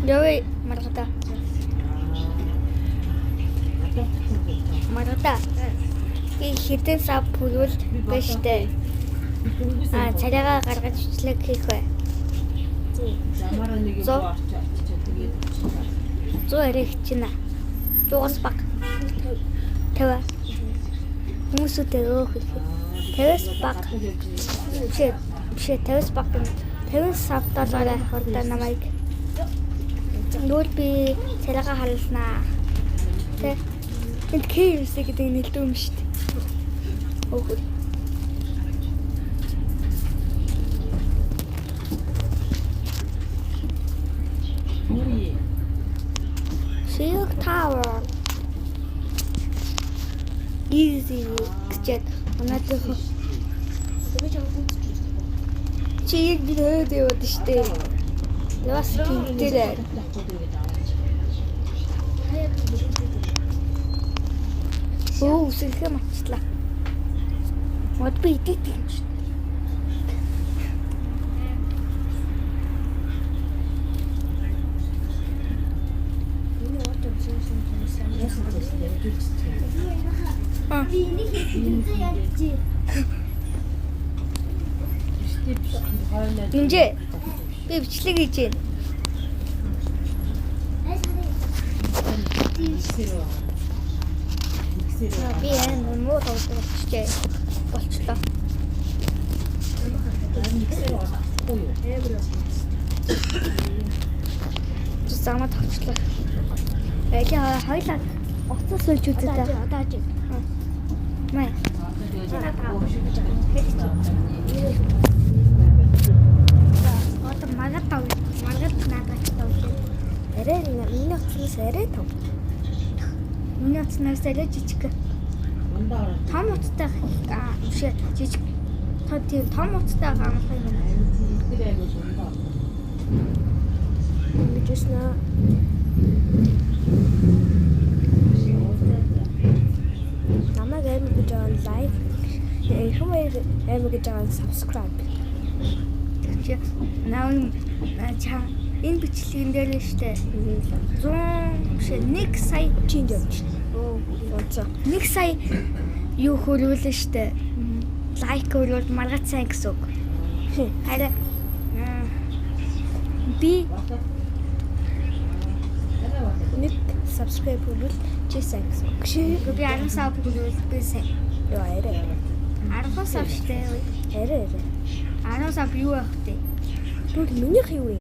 Явъя маргата. Маргата. Би хэдэн сав бүрүүл байж тээ. Царайгаа гаргаж ичлэг хийх бай. Замаараа нэг юм орчоо тэгээд 100 арих чинь 100-аас бага 50 хүмүүсүүдээ өөх их 50-аас бага биш 50-аас бага 50 сав доллараар хурдан намайг нүүл би царайгаа халнаа тэ энд KFC гэдэг нэлээд юм шүү дээ. Өөх Silk Tower. Easy. Гэчээд өнөөдөр чиг бидээд яваад штэ. Лас кинтэрээ. Оо, сэлхэ мачлаа. Мод би идэт юм штэ. Нэмжээ. Би бичлэг хийж байна. Би энэ муу тавьчихжээ. Болчлоо. Замаа тавьчлаа. Яа хоёлаа оцсон сууж үзээ та. Одоо ажиг. Май. Одоо магад тав. Магад надад тав. Арай миний оцсноос арай тав. Миний оцсноос арай жижиг. Том уттай биш жижиг. Тийм том уттай гамлах юм. Мэдээснэ. Намайг амиг гэж лайк, хүмүүс амиг гэж subscribe. Тэгвэл наа энэ бичлэгэн дээр л штэ 100 сая чинд явж штэ. Оо 1 сая юу хөрвөл штэ. Лайк хөрвөл маргат сайн гэсэн үг. Харин би нэг subscribe хөрвөл чи сайн гэсэн үг. Би 10 сая хөрвөл би сайн. Яа арай. 10 сая штэ. Арай. 10 сая юу байх вэ? Түр минийх юу вэ?